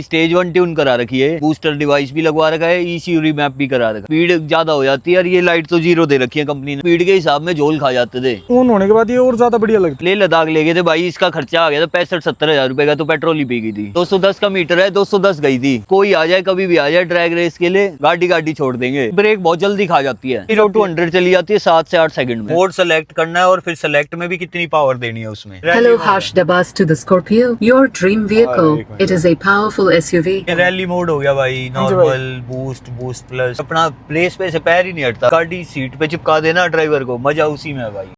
Stage 1 tune करा रखी है, बूस्टर डिवाइस भी लगवा रखा है, ECU रिमैप भी करा रखा है। स्पीड ज्यादा हो जाती है और ये लाइट तो 0 दे रखी है कंपनी ने। स्पीड के हिसाब में झोल खा जाते थे। ऑन होने के बाद ये और ज्यादा बढ़िया लगता है। ले लद्दाख ले गए थे भाई, इसका खर्चा आ गया था 65-70 हजार रुपए का, तो पेट्रोल ही पी गई थी। 210 का मीटर है, 210 गई थी। कोई आ जाए कभी भी आ जाए ड्रैग रेस के लिए, गाड़ी छोड़ देंगे। ब्रेक बहुत जल्दी खा जाती है, 0 to 100 चली जाती है 7 से 8 सेकंड में। मोड सेलेक्ट करना है और फिर सेलेक्ट में भी कितनी पावर देनी है उसमें। Hello, harsh Dabas to the Scorpio, your dream vehicle. It is a powerful SUV. Rally mode हो गया भाई, नॉर्मल, बूस्ट प्लस। अपना प्लेस पे से पैर ही नहीं हटता, गाड़ी सीट पे चिपका देना ड्राइवर को, मजा उसी में है भाई।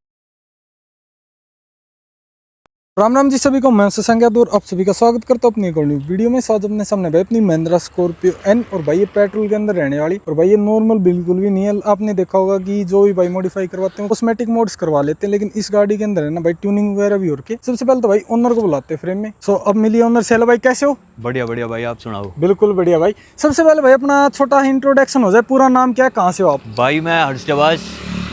राम राम जी सभी को, मैं शशांक और आप सभी का स्वागत करता हूँ अपनी एक और न्यू वीडियो में। साथ अपने सामने भाई अपनी महिंद्रा स्कॉर्पियो एन, और भाई ये पेट्रोल के अंदर रहने वाली, और भाई ये नॉर्मल बिल्कुल भी नहीं है। आपने देखा होगा कि जो भी भाई मॉडिफाई करवाते हैं कॉस्मेटिक मोड्स करवा लेते हैं, लेकिन इस गाड़ी के अंदर है ना भाई ट्यूनिंग वगैरह भी हो रही है। सबसे पहले तो भाई ओनर को बुलाते हैं फ्रेम में। सो अब मिली ओनर से। हेलो भाई, कैसे हो? बढ़िया बढ़िया भाई, आप सुनाओ। बिल्कुल बढ़िया भाई। सबसे पहले भाई अपना छोटा इंट्रोडक्शन हो जाए, पूरा नाम क्या है, कहाँ से हो आप? भाई मैं हर्ष जवास,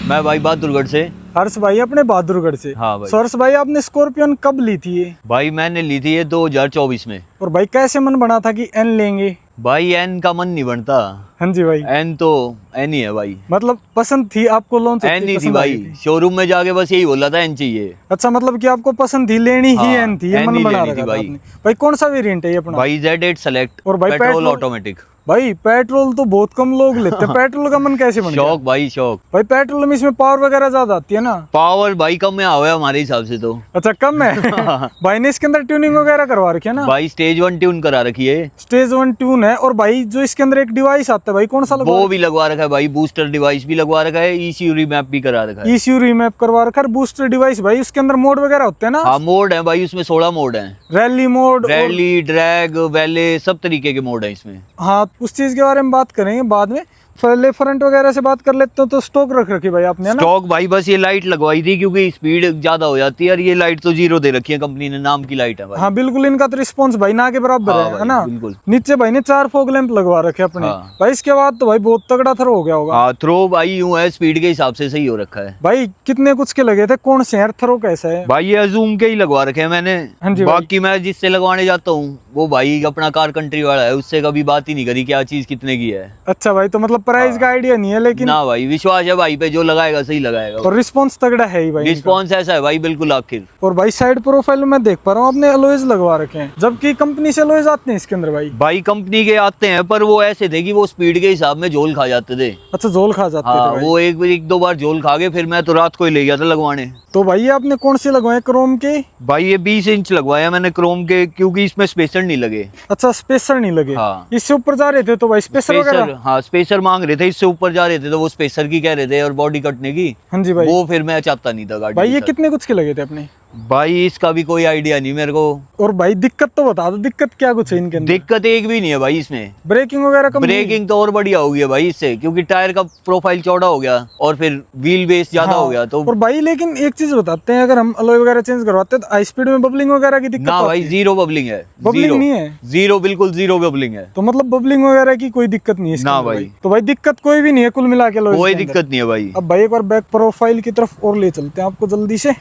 मैं भाई बहादुरगढ़ से। हर्ष भाई अपने बहादुरगढ़ से। हाँ भाई। हर्ष भाई आपने स्कॉर्पियन कब ली थी ये? भाई मैंने ली थी ये 2024 में। और भाई कैसे मन बना था कि एन लेंगे? भाई एन का मन नहीं बनता। हाँ जी भाई। एन तो एन ही है भाई। मतलब पसंद थी आपको, लॉन्च एन ही थी भाई, शोरूम में जाके बस यही बोला था एन चाहिए। अच्छा, मतलब कि आपको पसंद थी, लेनी ही हाँ, एन थी, ये एन मन ही बना लेनी रखा थी था भाई। आपने। भाई कौन सा वेरिएंट है ये अपना? भाई Z8 सेलेक्ट और भाई पेट्रोल पेट्रोल ऑटोमेटिक। भाई पेट्रोल तो बहुत कम लोग लेते हैं, पेट्रोल का मन कैसे बन गया? शौक भाई शौक। भाई पेट्रोल में इसमें पावर वगैरह ज्यादा आती है ना? पावर भाई कम में आवे हमारे हिसाब से तो। अच्छा कम है। भाई ने इसके अंदर ट्यूनिंग वगैरह करवा रखी है ना? भाई स्टेज 1 ट्यून करा रखी है। स्टेज 1 ट्यून है। और भाई जो इसके अंदर एक डिवाइस आता है भाई, कौन सा लगवा? वो भी लगवा रखा है भाई, बूस्टर डिवाइस भी लगवा रखा है, ECU रिमैप भी करा रखा है। ECU रिमैप करवा रखा है, बूस्टर डिवाइस। भाई उसके अंदर मोड वगैरह होते हैं ना? हाँ मोड है भाई, उसमें 16 मोड है। रैली मोड, रैली, ड्रैग, वैले, सब तरीके के मोड है इसमें। हाँ उस चीज के बारे में बात करेंगे बाद में। पहले फ्रंट वगैरह से बात कर लेते हो। तो स्टॉक रख रखी भाई आपने, है ना? स्टॉक भाई बस ये लाइट लगवाई थी क्योंकि स्पीड ज्यादा हो जाती है, और ये लाइट तो 0 दे रखी है कंपनी ने, नाम की लाइट है भाई। हाँ बिल्कुल, इनका तो रिस्पॉन्स भाई ना के बराबर हाँ है भाई, ना? बिल्कुल। नीचे भाई ने 4 फॉग लैंप लगवा रखे अपने। हाँ। भाई इसके बाद तो भाई बहुत तगड़ा थ्रो हो गया होगा। हाँ थ्रो भाई यूं है, स्पीड के हिसाब से सही हो रखा है। भाई कितने कुछ के लगे थे, कौन से हैं? थ्रो कैसा है? भाई ये अजूम के ही लगवा रखे हैं मैंने। हाँ जी भाई। बाकी मैं जिससे लगवाने जाता हूँ वो भाई अपना कार कंट्री वाला है, उससे कभी बात ही नहीं करी क्या चीज कितने की है। अच्छा भाई, तो मतलब प्राइस का आइडिया नहीं है, लेकिन ना भाई विश्वास है भाई पे, जो लगाएगा सही लगाएगा। और रिस्पॉन्स तगड़ा है ही भाई। रिस्पॉन्स ऐसा है भाई बिल्कुल आखिर। और भाई साइड प्रोफाइल में मैं देख पा रहा हूँ आपने अलॉयज लगवा रखे हैं, जबकि कंपनी से अलॉयज आते हैं इसके अंदर भाई। भाई कंपनी के आते हैं पर वो ऐसे थे कि वो स्पीड के हिसाब में झोल खा जाते थे। अच्छा, झोल खा जाते हाँ थे भाई। वो एक दो बार झोल खा गए, फिर मैं तो रात को ही ले गया था लगवाने। तो भाई ये आपने कौन से लगवाए, क्रोम के? भाई ये 20 इंच लगवाया मैंने क्रोम के, क्योंकि इसमें स्पेसर नहीं लगे। अच्छा स्पेसर नहीं लगे। हाँ। इससे ऊपर जा रहे थे तो भाई स्पेसर वगैरह? हाँ स्पेसर मांग रहे थे, इससे ऊपर जा रहे थे तो वो स्पेसर की कह रहे थे और बॉडी कटने की। हाँ जी भाई। वो फिर मैं चाहता नहीं था गाड़ी भाई के ये साथ। कितने कुछ के लगे थे अपने? भाई इसका भी कोई आइडिया नहीं मेरे को। और भाई दिक्कत तो बता दो, दिक्कत क्या कुछ है इनके अंदर? दिक्कत एक भी नहीं है भाई इसमें। ब्रेकिंग वगैरह कम? ब्रेकिंग तो और बढ़िया हो गई है भाई इससे, क्योंकि टायर का प्रोफाइल चौड़ा हो गया और फिर व्हील बेस ज्यादा हो गया तो। और भाई लेकिन एक चीज बताते हैं, अगर हम अलॉय वगैरह चेंज करवाते हैं तो हाई स्पीड में बबलिंग वगैरह की दिक्कत ना तो भाई आती है? 0 बबलिंग है। Bubbling zero. नहीं है? 0 बिल्कुल 0 बबलिंग है। तो मतलब बबलिंग वगैरह की कोई दिक्कत नहीं है इसके ना अंदर भाई। तो भाई दिक्कत कोई भी नहीं है कुल मिला के अलॉय कोई के अंदर। दिक्कत नहीं है भाई। अब भाई एक बार बैक प्रोफाइल की तरफ और ले चलते हैं आपको जल्दी से।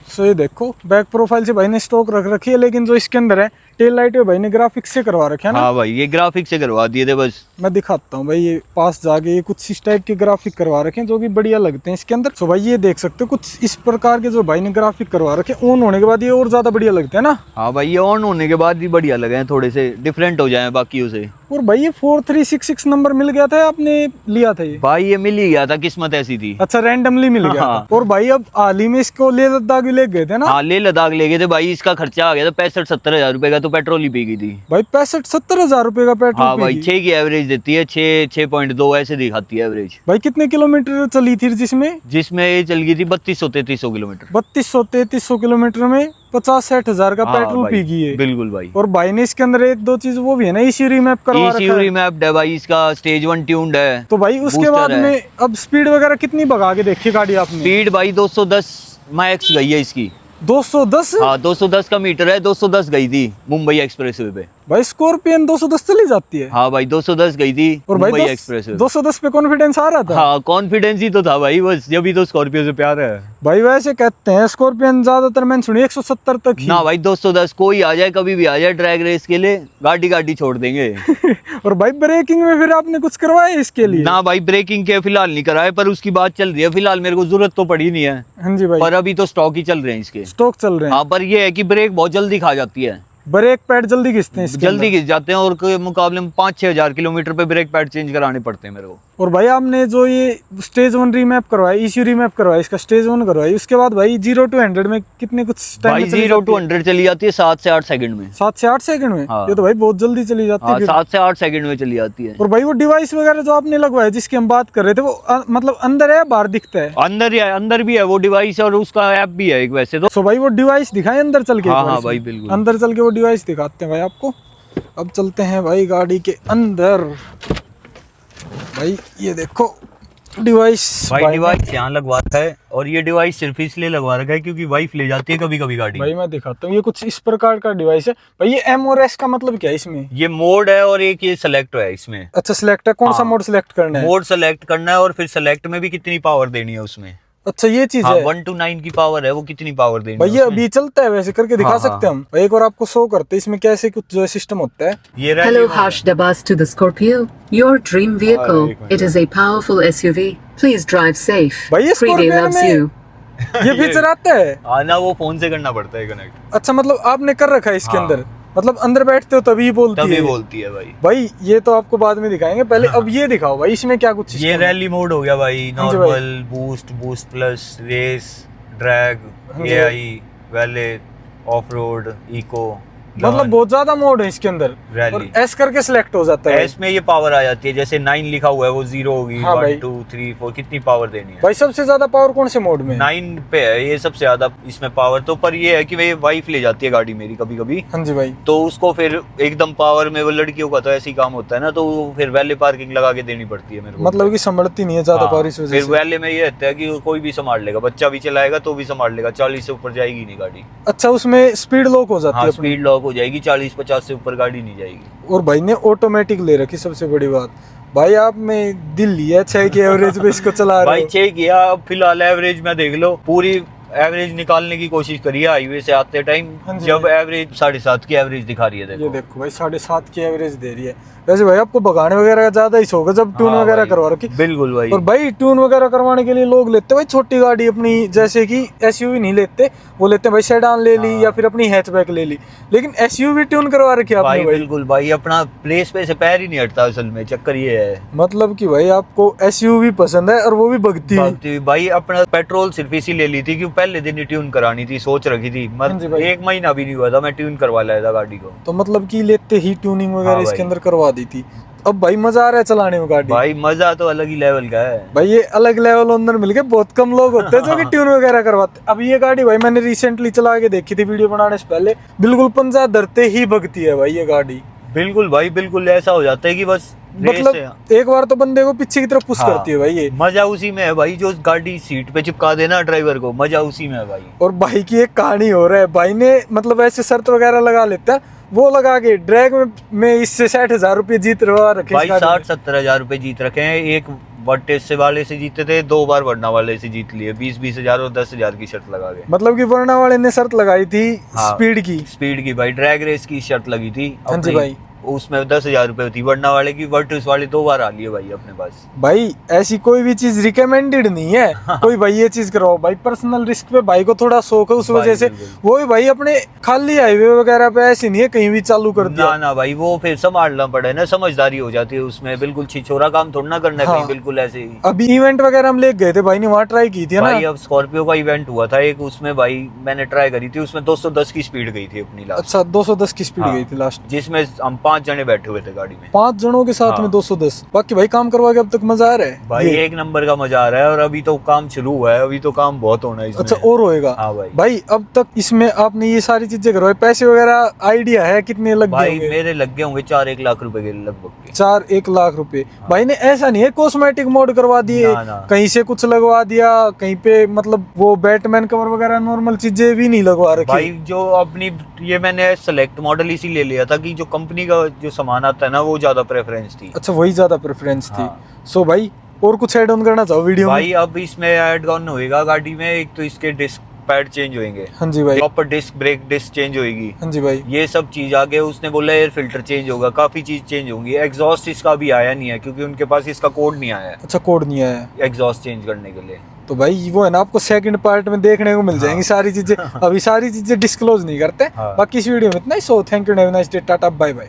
सो ये देखो बैक प्रोफाइल से भाई ने स्टॉक रख रखी है, लेकिन जो इसके अंदर है टेल लाइट में भाई ने ग्राफिक्स से करवा रखे है ना? हाँ भाई ये ग्राफिक से करवा दिए थे बस। मैं दिखाता हूँ भाई, ये पास जाके ये कुछ इस टाइप के ग्राफिक करवा रखे हैं जो कि बढ़िया लगते हैं इसके अंदर। तो भाई ये देख सकते हो कुछ इस प्रकार के जो भाई ने ग्राफिक करवा रखे हैं, ऑन होने के बाद ये और ज्यादा बढ़िया लगते हैं ना? हाँ भाई ये ऑन होने के बाद भी बढ़िया लगे हैं, थोड़े से डिफरेंट हो जाए बाकियों से। और भाई ये 4366 नंबर मिल गया था, आपने लिया था ये? भाई ये मिल ही गया था, किस्मत ऐसी थी। अच्छा रैंडमली मिल गया हाँ। था। और भाई अब हाल ही में इसको लेह लद्दाख भी ले गए थे ना? हाँ ले लद्दाख ले गए थे भाई, इसका खर्चा आ गया था 65-70 हजार रुपए का, तो पेट्रोल ही पी गई थी भाई 65-70 हजार रुपए का पेट्रोल? हाँ भाई 6 की एवरेज देती है, 6.2 ऐसे दिखाती है एवरेज। भाई कितने किलोमीटर चली थी जिसमें? जिसमें ये चल गई थी 3200-3300 किलोमीटर। 3200-3300 किलोमीटर में 50-60 हजार का हाँ पेट्रोल भाई, पी गई है। बिल्कुल भाई। और भाई ने इसके अंदर एक दो चीज वो भी है ना, ECU रिमैप करवा रखा ECU है। रिमैप्ड है भाई, इसका स्टेज 1 ट्यून्ड है। तो भाई उसके बूस्टर बाद है। में अब स्पीड वगैरह कितनी भगा के देखी गाड़ी आपने? स्पीड भाई 210 मैक्स गई है इसकी। 210? हाँ 210 का मीटर है, 210 गई थी मुंबई एक्सप्रेसवे पे। भाई स्कॉर्पियन 210 चली जाती है। हाँ भाई 210 गई थी और भाई मुंबई एक्सप्रेस। 210 पे कॉन्फिडेंस आ रहा था। हाँ कॉन्फिडेंस ही तो था भाई, बस जब भी तो स्कॉर्पियो से प्यार है। भाई वैसे कहते हैं स्कॉर्पियन ज्यादातर मैंने सुनी 170 तक ही। ना भाई 210, कोई आ जाए कभी भी आ जाए ड्रैग रेस के लिए, गाड़ी छोड़ देंगे। और भाई ब्रेकिंग में फिर आपने कुछ करवाया इसके लिए? ना भाई ब्रेकिंग के फिलहाल नहीं कराए, पर उसकी बात चल रही है। फिलहाल मेरे को जरूरत तो पड़ी नहीं है। हाँ जी भाई, पर अभी तो स्टॉक ही चल रहे हैं इसके। स्टॉक चल रहे हैं। हाँ पर ये है कि ब्रेक बहुत जल्दी खा जाती है, ब्रेक पैड जल्दी घिसते हैं इसके जल्दी अंदर। घिस जाते हैं, और के मुकाबले में 5-6 हजार किलोमीटर पे ब्रेक पैड चेंज कराने पड़ते हैं मेरे को। और भाई आपने जो ये स्टेज 1 रीमैप करवाया, इश्यू रीमैप करवाया, इसका स्टेज 1 करवाई, उसके बाद भाई 0 to 100 में कितने कुछ टाइम भाई में चली 0 to जाती है? 100 चली जाती है 7 से 8 सेकंड में। 7 से 8 सेकंड में? हाँ। ये तो भाई बहुत जल्दी चली जाती हाँ है फिर। 7 से 8 सेकंड में चली जाती है। और भाई वो डिवाइस वगैरह जो आपने लगवाया जिसकी हम बात कर रहे थे, वो मतलब अंदर है या बाहर दिखता है? अंदर ही है, अंदर भी है वो डिवाइस, और उसका ऐप भी है एक वैसे तो। सो भाई वो डिवाइस दिखाएं अंदर चल के? हाँ, एक बार हाँ इसमें। भाई, बिल्कुल। अंदर चल के वो डिवाइस दिखाते हैं भाई आपको। अब चलते हैं भाई गाड़ी के अंदर। भाई ये देखो डिवाइस। भाई डिवाइस यहाँ लगवाता है, और ये डिवाइस सिर्फ इसलिए लगवा रखा है क्योंकि वाइफ ले जाती है कभी कभी गाड़ी। भाई मैं दिखाता हूँ, ये कुछ इस प्रकार का डिवाइस है भाई। ये एम और एस का मतलब क्या है इसमें? ये मोड है और एक ये सेलेक्ट है इसमें। अच्छा सिलेक्ट है, कौन सा हाँ। मोड सिलेक्ट करना है? मोड सेलेक्ट करना है, और फिर सेलेक्ट में भी कितनी पावर देनी है उसमें। अच्छा ये चीज हाँ, है। 1 to 9 की पावर है, वो कितनी पावर देनी भाई है ये उसमें। अभी चलता है वैसे, करके दिखा हाँ, सकते हैं हम भाई। एक और आपको शो करते हैं इसमें कैसे कुछ जो सिस्टम होता है। ये रैली Hello, मोड है। Harsh Dabas to the Scorpio, your dream vehicle. It is a powerful SUV. Please drive safe. भाई ये 3D Scorpio loves में- you. ये फीचर आता है? हाँ ना, वो फोन से करना पड़ता है कनेक्ट। अच्छा मतलब आपने कर रखा है इसके हाँ। अंदर, मतलब अंदर बैठते हो तभी बोलती तभी है? बोलती है भाई। भाई ये तो आपको बाद में दिखाएंगे, पहले अब ये दिखाओ भाई इसमें क्या कुछ ये system है? रैली मोड हो गया भाई, हाँ जी भाई। Normal, boost, boost plus, race, drag, हाँ जी AI, valley, off road, eco, मतलब बहुत ज्यादा मोड है इसके अंदर। रैली। और एस करके सिलेक्ट हो जाता है। एस में ये पावर आ जाती है, जैसे 9 लिखा हुआ है वो 0 होगी। हाँ भाई। 1 2 3 4 कितनी पावर देनी है? भाई सबसे ज्यादा पावर कौन से मोड में? 9 पे है ये सबसे ज्यादा इसमें पावर तो। पर ये है कि भाई वाइफ ले जाती है गाड़ी मेरी कभी कभी, हाँ जी भाई। तो उसको फिर एकदम पावर में, वो लड़कियों का तो ऐसे ही काम होता है ना, तो वो फिर वैले पार्किंग लगा के देनी पड़ती है मेरे को। मतलब कि संभलती नहीं है ज्यादा हाँ, पावर इस वजह फिर से। वैले में ये रहता है कि कोई भी संभाल लेगा, बच्चा भी चलाएगा तो भी संभाल लेगा, 40 से ऊपर जाएगी नहीं गाड़ी। अच्छा उसमें स्पीड लॉक हो जाती हाँ है अपनी। स्पीड लॉक हो जाएगी, 40-50 से ऊपर गाड़ी नहीं जाएगी। और भाई ने ऑटोमेटिक ले रखी, सबसे बड़ी बात। भाई आप में दिल लिया 6 की एवरेज पे इसको चला रहे भाई हो। 6 किया, अब फिलहाल एवरेज में देख लो, पूरी एवरेज निकालने की कोशिश करिए हाईवे से आते टाइम, हाँ जी। जब एवरेज 7.5 की एवरेज दिखा रही है। ये देखो देखो भाई 7.5 की एवरेज दे रही है। वैसे भाई आपको भगाने वगैरह का ज्यादा ही शौक है जब ट्यून हाँ वगैरह भाई, करवा रखी। बिल्कुल भाई। और भाई ट्यून वगैरह करवाने के लिए लोग लेते हैं भाई छोटी गाड़ी अपनी, जैसे कि एसयूवी नहीं लेते, वो लेते हैं भाई सेडान ले ली या फिर अपनी हैचबैक ले ली, लेकिन एसयूवी ट्यून करवा रखी है भाई आपने भाई। बिल्कुल भाई, अपना प्लेस पे से पैर ही नहीं हटता असल में, चक्कर ये है। मतलब कि भाई आपको एसयूवी पसंद है और वो भी भगती हुई। भागती हुई भाई। अपना पेट्रोल सिर्फ इसी ले ली थी कि पहले दिन ही ट्यून करानी थी, सोच रखी थी। हाँ जी भाई। 1 महीना भी नहीं हुआ था मैं ट्यून करवा लाया था गाड़ी को। तो मतलब कि लेते ही ट्यूनिंग वगैरह हाँ इसके भाई। अंदर करवा दी थी। अब भाई मजा आ रहा है चलाने में गाड़ी। भाई मजा तो अलग ही लेवल का है भाई ये अलग लेवल अंदर मिल गए, बहुत कम लोग होते हैं जो कि ट्यून वगैरह करवाते। अब ये गाड़ी भाई मैंने रिसेंटली चला के देखी थी वीडियो बनाने से पहले, बिल्कुल पंजा धरते ही भगती है भाई ये गाड़ी। बिल्कुल भाई, बिल्कुल ऐसा हो जाता है कि बस रेस मतलब है। एक बार तो बंदे को पीछे की तरफ पुश हाँ। करती है भाई ये। मजा उसी में है भाई, जो गाड़ी सीट पे चिपका देना ड्राइवर को, मजा उसी में है भाई। और भाई की एक कहानी हो रहा है, भाई ने मतलब ऐसे शर्त वगैरह लगा लेता है, वो लगा के ड्रैग में इससे 60,000 रुपए जीत रहा रखे। भाई 60-70 हजार रुपए जीत रखे हैं। एक वर्टेज से वाले से जीते थे, 2 बार वरना वाले से जीत लिए, 20-20 हजार और 10 हजार की शर्त लगा के। मतलब कि वरना वाले ने शर्त लगाई थी हाँ। स्पीड की। स्पीड की भाई, ड्रैग रेस की शर्त लगी थी हाँ जी अपनी, भाई। उसमें 10,000 रुपए थी। वरना वाले की, वर्टिस वाले 2 बार आ लिए भाई अपने पास। भाई ऐसी कोई भी चीज रिकमेंडेड नहीं है कोई भाई ये चीज कराओ। भाई पर्सनल रिस्क पे भाई को थोड़ा शौक है, उस भाई वजह से बिल्कुल। वो भी भाई अपने खाली हाईवे वगैरह पे ऐसी नहीं है कहीं भी चालू कर दिया। ना ना भाई, वो फिर संभालना पड़े ना, समझदारी हो जाती है उसमें। बिल्कुल छिछोरा काम थोड़ा ना करना है हाँ। कहीं, बिल्कुल ऐसे ही। अभी इवेंट वगैरह हम ले गए थे भाई ने, वहाँ ट्राई की थी भाई ना। अब स्कॉर्पियो का इवेंट हुआ था एक, उसमें भाई मैंने ट्राई करी थी, उसमें 210 की स्पीड गई थी अपनी लास्ट। अच्छा 210 की स्पीड हाँ। गई थी लास्ट। जिसमें हम 5 5 जने बैठे हुए थे गाड़ी में। 5 जनों के साथ हाँ। में 210। बाकी भाई काम करवा के अब तक मजा आ रहा है भाई ये? एक नंबर का मजा आ रहा है, और अभी तो काम शुरू हुआ है, अभी तो काम बहुत होना है इसमें। अच्छा और होएगा? हाँ भाई। भाई अब तक इसमें आपने ये सारी चीजें करवाई, पैसे वगैरह आइडिया है कितने लग गए भाई होंगे? मेरे लग गए होंगे 4-1 लाख रुपए के लगभग के। 4-1 लाख रुपए। भाई ने ऐसा नहीं है कॉस्मेटिक मोड करवा दिए, ना, ना। कहीं से कुछ लगवा दिया, कहीं पे मतलब वो बैटमैन कवर वगैरह नॉर्मल चीजें भी नहीं लगवा रखी? भाई जो अपनी ये मैंने सेलेक्ट मॉडल इसीलिए लिया था कि जो कंपनी का जो सामान आता है ना वो ज्यादा प्रेफरेंस थी। अच्छा वही ज्यादा प्रेफरेंस थी। हाँ। सो भाई और कुछ ऐड ऑन करना चाहो वीडियो में? भाई अब इसमें ऐड ऑन होएगा गाड़ी में, एक तो इसके डिस्क पैड चेंज होंगे, हाँ जी भाई। Proper disc brake disc change होएगी, हाँ जी भाई। ये सब चीज आगे उसने बोला एयर फिल्टर चेंज होगा, काफी चीज चेंज होंगी। एग्जॉस्ट इसका भी आया नहीं है क्योंकि उनके पास इसका कोड नहीं आया है अच्छा कोड नहीं आया है। एग्जॉस्ट चेंज करने के लिए। तो भाई वो है ना आपको सेकंड पार्ट में देखने को मिल जाएंगी सारी चीजें। अभी सारी चीजें डिस्क्लोज नहीं करते। हाँ। बाकी इस वीडियो में इतना ही। So thank you, have a nice day, tata bye bye.